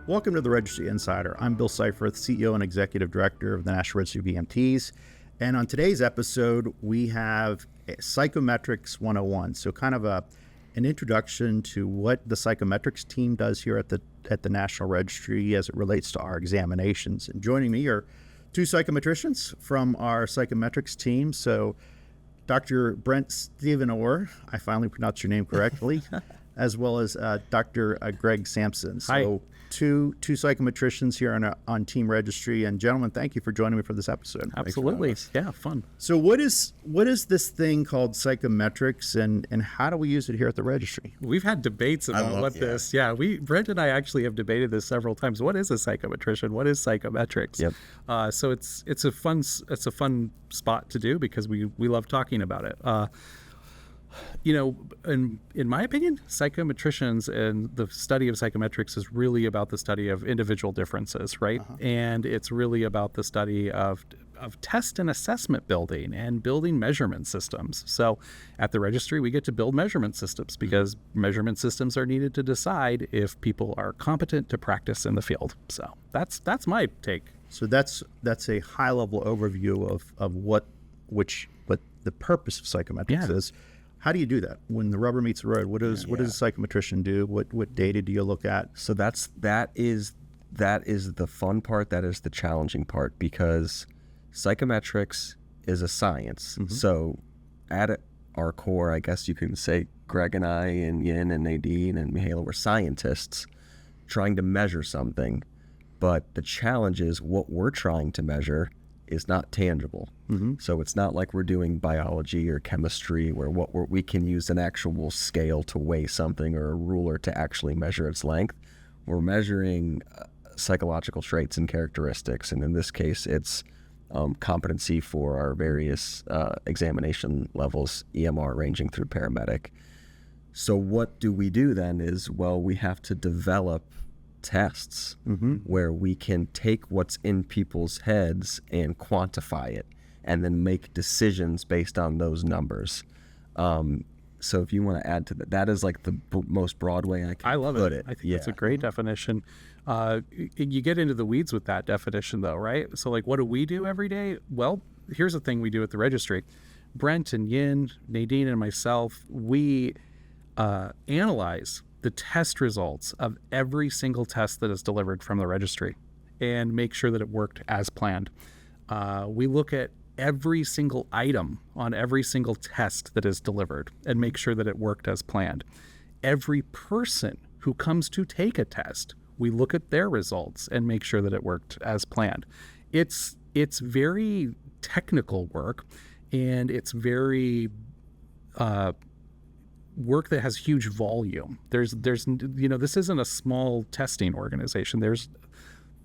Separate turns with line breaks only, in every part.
Welcome to the Registry Insider. I'm Bill Seifarth, CEO and Executive Director of the National Registry of EMTs. And on today's episode, we have Psychometrics 101. So kind of an introduction to what the Psychometrics team does here at the National Registry as it relates to our examinations. And joining me are two psychometricians from our Psychometrics team. So Dr. Brent Stephen Orr, I finally pronounced your name correctly, as well as Dr. Greg Sampson. So
Hi.
Two psychometricians here on Team Registry. And gentlemen, thank you for joining me for this episode.
Absolutely. Yeah, fun.
So what is this thing called psychometrics, and how do we use it here at the Registry?
We've had debates about this. Yeah, Brent and I actually have debated this several times. What is a psychometrician? What is psychometrics?
Yep.
So it's a fun spot to do because we love talking about it. In my opinion, psychometricians and the study of psychometrics is really about the study of individual differences, right? Uh-huh. And it's really about the study of test and assessment building and building measurement systems. So at the Registry, we get to build measurement systems because measurement systems are needed to decide if people are competent to practice in the field. So that's my take.
So that's a high-level overview of what the purpose of psychometrics is. How do you do that when the rubber meets the road? What does a psychometrician do? What data do you look at?
So that is the fun part. That is the challenging part because psychometrics is a science. Mm-hmm. So at our core, I guess you can say Greg and I and Yin and Nadine and Mihaela were scientists trying to measure something. But the challenge is what we're trying to measure is not tangible. Mm-hmm. So it's not like we're doing biology or chemistry where we can use an actual scale to weigh something or a ruler to actually measure its length. We're measuring psychological traits and characteristics, and in this case, it's competency for our various examination levels, EMR ranging through Paramedic. So what do we do then is, we have to develop tests where we can take what's in people's heads and quantify it and then make decisions based on those numbers. So if you want to add to that is like the most broad way I can put it.
I think that's a great definition. You get into the weeds with that definition though, right? So like, what do we do every day? Well, here's the thing we do at the Registry. Brent and Yin, Nadine and myself, we analyze the test results of every single test that is delivered from the Registry and make sure that it worked as planned. We look at every single item on every single test that is delivered and make sure that it worked as planned. Every person who comes to take a test, we look at their results and make sure that it worked as planned. It's very technical work, and it's very work that has huge volume. There's this isn't a small testing organization. There's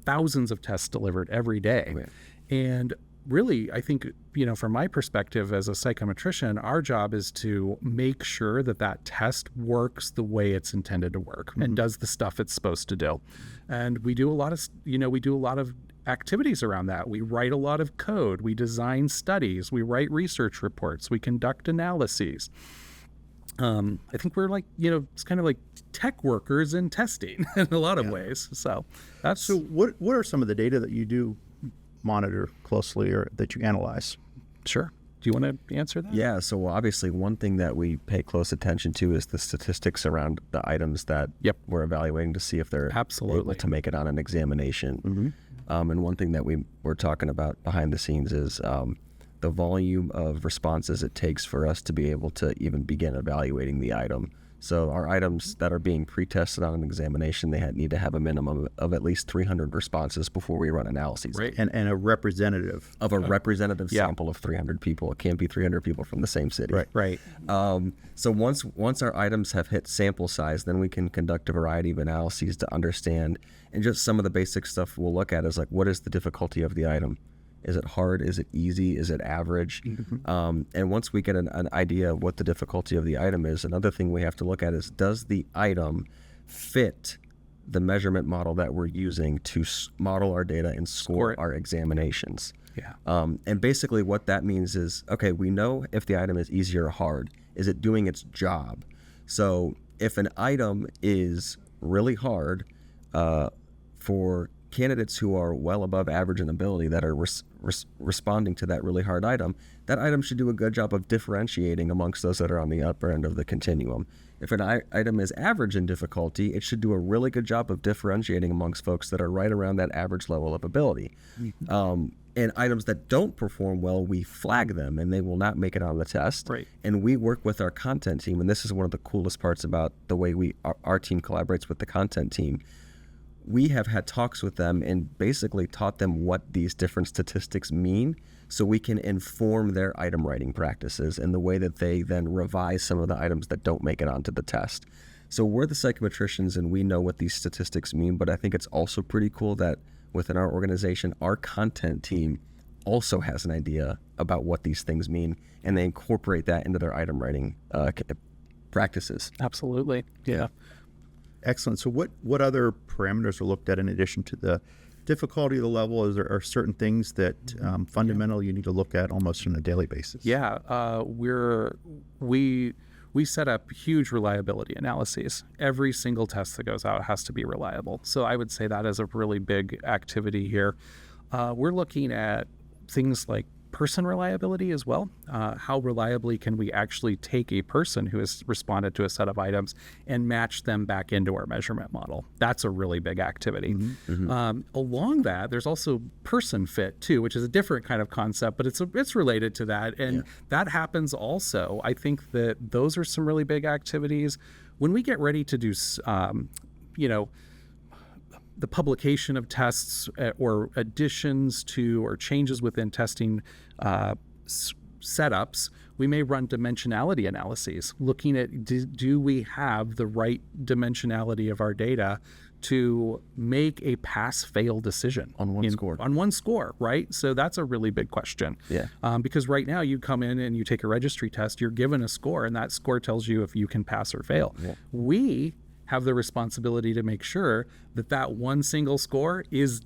thousands of tests delivered every day.
Right.
And really, I think, from my perspective as a psychometrician, our job is to make sure that test works the way it's intended to work and does the stuff it's supposed to do. And we do a lot of activities around that. We write a lot of code. We design studies. We write research reports. We conduct analyses. I think we're like, it's kind of like tech workers in testing in a lot of ways. So
what are some of the data that you do monitor closely or that you analyze?
Sure. Do you want to answer that?
Yeah. So obviously one thing that we pay close attention to is the statistics around the items that we're evaluating to see if they're able to make it on an examination. Mm-hmm. And one thing that we're talking about behind the scenes is the volume of responses it takes for us to be able to even begin evaluating the item. So our items that are being pre-tested on an examination, they need to have a minimum of at least 300 responses before we run analyses.
Right. And a representative.
Of a representative sample of 300 people. It can't be 300 people from the same city.
Right.
So once our items have hit sample size, then we can conduct a variety of analyses to understand, and just some of the basic stuff we'll look at is like, what is the difficulty of the item? Is it hard? Is it easy? Is it average? Mm-hmm. And once we get an idea of what the difficulty of the item is, another thing we have to look at is, does the item fit the measurement model that we're using to model our data and score our examinations?
Yeah.
And basically what that means is, okay, we know if the item is easy or hard. Is it doing its job? So if an item is really hard, for candidates who are well above average in ability that are responding to that really hard item, that item should do a good job of differentiating amongst those that are on the upper end of the continuum. If an item is average in difficulty, it should do a really good job of differentiating amongst folks that are right around that average level of ability. And items that don't perform well, we flag them and they will not make it on the test.
Right.
And we work with our content team, and this is one of the coolest parts about the way our team collaborates with the content team. We have had talks with them and basically taught them what these different statistics mean so we can inform their item writing practices and the way that they then revise some of the items that don't make it onto the test. So we're the psychometricians and we know what these statistics mean, but I think it's also pretty cool that within our organization, our content team also has an idea about what these things mean, and they incorporate that into their item writing practices.
Absolutely. Yeah.
Excellent. So what other parameters are looked at in addition to the difficulty of the level? Is there are certain things that fundamental you need to look at almost on a daily basis?
Yeah. We set up huge reliability analyses. Every single test that goes out has to be reliable. So I would say that is a really big activity here. We're looking at things like person reliability as well. How reliably can we actually take a person who has responded to a set of items and match them back into our measurement model? That's a really big activity. Along that, there's also person fit too, which is a different kind of concept, but it's related to that. And that happens also. I think that those are some really big activities. When we get ready to do, the publication of tests or additions to or changes within testing setups, we may run dimensionality analyses, looking at do we have the right dimensionality of our data to make a pass-fail decision
on one score,
right? So that's a really big question.
Yeah.
Because right now you come in and you take a registry test, you're given a score, and that score tells you if you can pass or fail.
Yeah.
We have the responsibility to make sure that that one single score is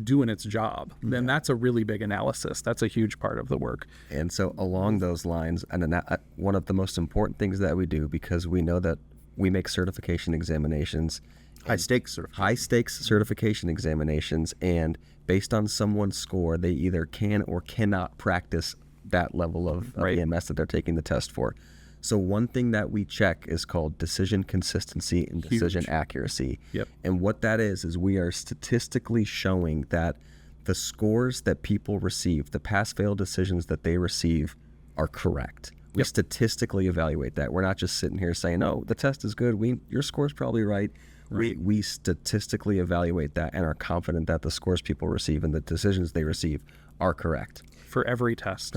doing its job. Then that's a really big analysis. That's a huge part of the work.
And so along those lines, and one of the most important things that we do, because we know that we make certification examinations,
high stakes
certification examinations, and based on someone's score, they either can or cannot practice that level of EMS that they're taking the test for. So one thing that we check is called decision consistency and decision accuracy.
Yep.
And what that is we are statistically showing that the scores that people receive, the pass-fail decisions that they receive, are correct. We statistically evaluate that. We're not just sitting here saying, oh, the test is good. Your score's probably right. We statistically evaluate that and are confident that the scores people receive and the decisions they receive are correct.
For every test.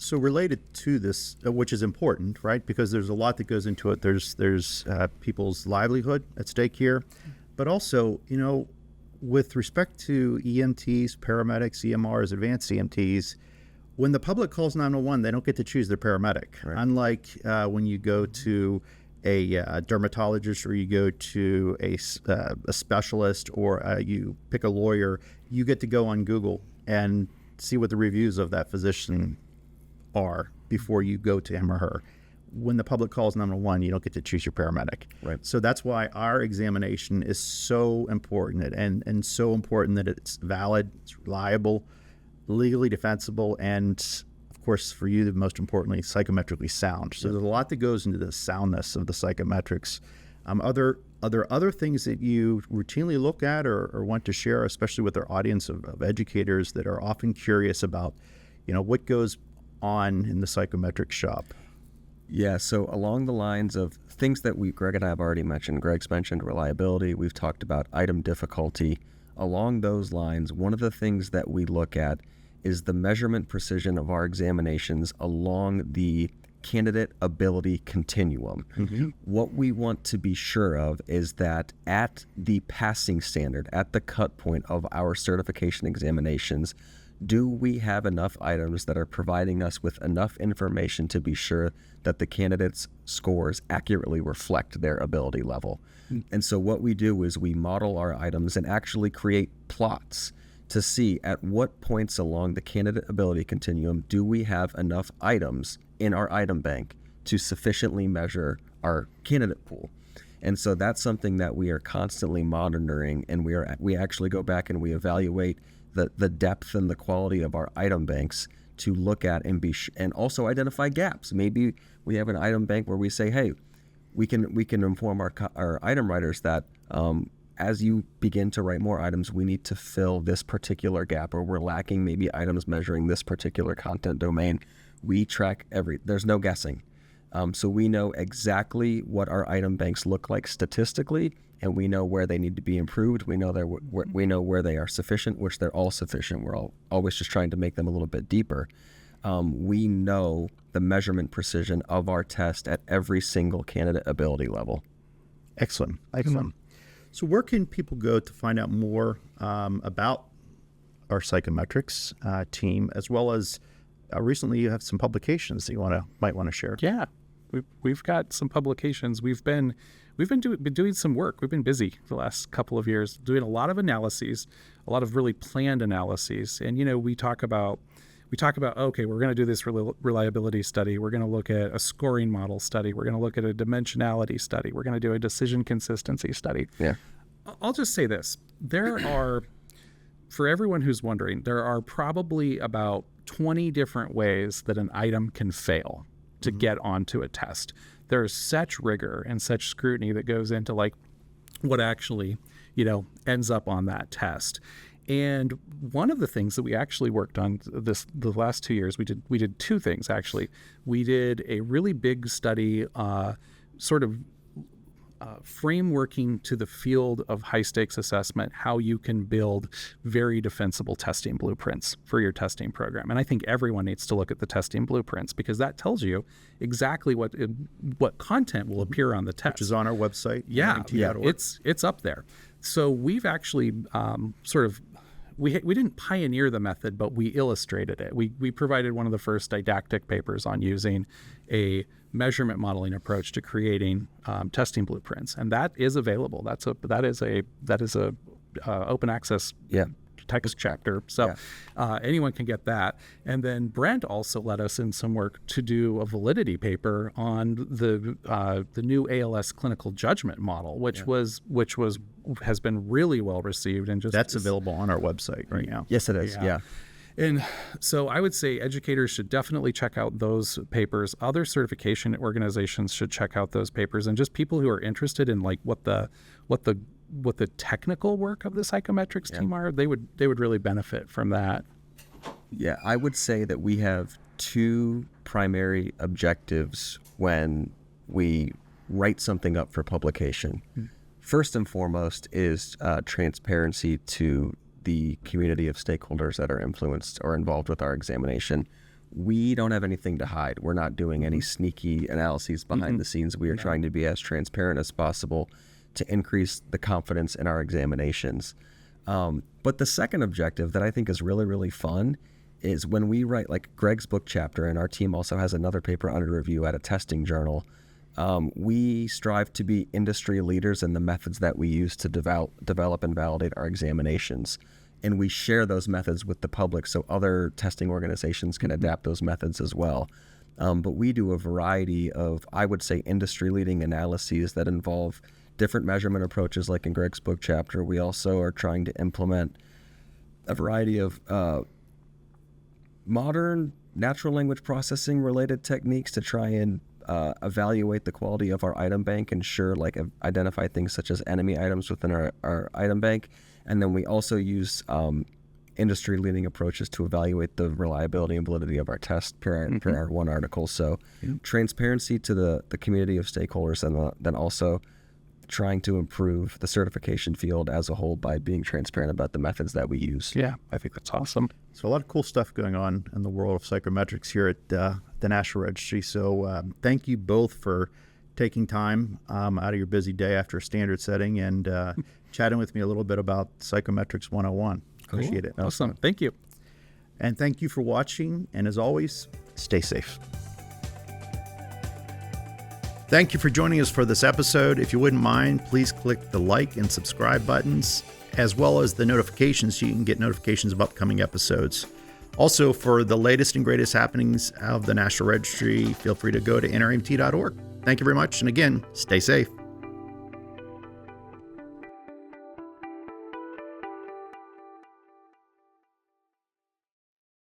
So related to this, which is important, right? Because there's a lot that goes into it. There's people's livelihood at stake here. But also, with respect to EMTs, paramedics, EMRs, advanced EMTs, when the public calls 911, they don't get to choose their paramedic. Right. Unlike when you go to a dermatologist or you go to a specialist or you pick a lawyer, you get to go on Google and see what the reviews of that physician are before you go to him or her. When the public calls 911, you don't get to choose your paramedic. Right. So that's why our examination is so important and so important that it's valid, it's reliable, legally defensible, and of course for you, most importantly, psychometrically sound. So there's a lot that goes into the soundness of the psychometrics. Are there other things that you routinely look at or want to share, especially with our audience of educators that are often curious about, what goes on in the psychometric shop?
Yeah, so along the lines of things that Greg and I have already mentioned. Greg's mentioned reliability. We've talked about item difficulty. Along those lines, one of the things that we look at is the measurement precision of our examinations along the candidate ability continuum. Mm-hmm. What we want to be sure of is that at the passing standard, at the cut point of our certification examinations, do we have enough items that are providing us with enough information to be sure that the candidate's scores accurately reflect their ability level? Mm-hmm. And so what we do is we model our items and actually create plots to see at what points along the candidate ability continuum do we have enough items in our item bank to sufficiently measure our candidate pool. And so that's something that we are constantly monitoring, and we actually go back and we evaluate the depth and the quality of our item banks to look at and also identify gaps. Maybe we have an item bank where we say, hey, we can inform our item writers that as you begin to write more items, we need to fill this particular gap, or we're lacking maybe items measuring this particular content domain. We track there's no guessing. So we know exactly what our item banks look like statistically, and we know where they need to be improved. We know where they are sufficient, which they're all sufficient. We're always just trying to make them a little bit deeper. We know the measurement precision of our test at every single candidate ability level.
Excellent. So where can people go to find out more about our Psychometrics team, as well as recently you have some publications that you might want to share?
Yeah, we've got some publications. We've been doing some work. We've been busy the last couple of years, doing a lot of analyses, a lot of really planned analyses. And we talk about, okay, we're going to do this reliability study. We're going to look at a scoring model study. We're going to look at a dimensionality study. We're going to do a decision consistency study.
Yeah.
I'll just say this. There are, for everyone who's wondering, there are probably about 20 different ways that an item can fail to get onto a test. There's such rigor and such scrutiny that goes into what actually, ends up on that test. And one of the things that we actually worked on the last 2 years, we did two things actually. We did a really big study, frameworking to the field of high stakes assessment, how you can build very defensible testing blueprints for your testing program. And I think everyone needs to look at the testing blueprints, because that tells you exactly what content will appear on the test.
Which is on our website.
Yeah,
NREMT.org.
it's up there. So we've actually we didn't pioneer the method, but we illustrated it. We provided one of the first didactic papers on using a measurement modeling approach to creating testing blueprints, and that is available. That is a open access text chapter, so anyone can get that. And then Brent also led us in some work to do a validity paper on the new ALS clinical judgment model, which has been really well received, and
that's available on our website right now.
Yes, it is. Yeah.
And so I would say educators should definitely check out those papers. Other certification organizations should check out those papers, and just people who are interested in what the technical work of the Psychometrics team are, they would really benefit from that.
Yeah, I would say that we have two primary objectives when we write something up for publication. First and foremost is transparency to the community of stakeholders that are influenced or involved with our examination. We don't have anything to hide. We're not doing any sneaky analyses behind the scenes. We are trying to be as transparent as possible to increase the confidence in our examinations. But the second objective that I think is really, really fun is when we write, like Greg's book chapter, and our team also has another paper under review at a testing journal. We strive to be industry leaders in the methods that we use to develop and validate our examinations. And we share those methods with the public so other testing organizations can adapt those methods as well. But we do a variety of, I would say, industry-leading analyses that involve different measurement approaches, like in Greg's book chapter. We also are trying to implement a variety of modern natural language processing related techniques to try and evaluate the quality of our item bank, identify things such as enemy items within our item bank. And then we also use industry-leading approaches to evaluate the reliability and validity of our test per our one article. So transparency to the community of stakeholders, and then also trying to improve the certification field as a whole by being transparent about the methods that we use.
Yeah, I think that's awesome.
So a lot of cool stuff going on in the world of psychometrics here at the National Registry. So thank you both for taking time out of your busy day after a standard setting and chatting with me a little bit about Psychometrics 101. Appreciate it.
Awesome. Thank you.
And thank you for watching. And as always, stay safe. Thank you for joining us for this episode. If you wouldn't mind, please click the like and subscribe buttons, as well as the notifications so you can get notifications of upcoming episodes. Also, for the latest and greatest happenings of the National Registry, feel free to go to NREMT.org. Thank you very much. And again, stay safe.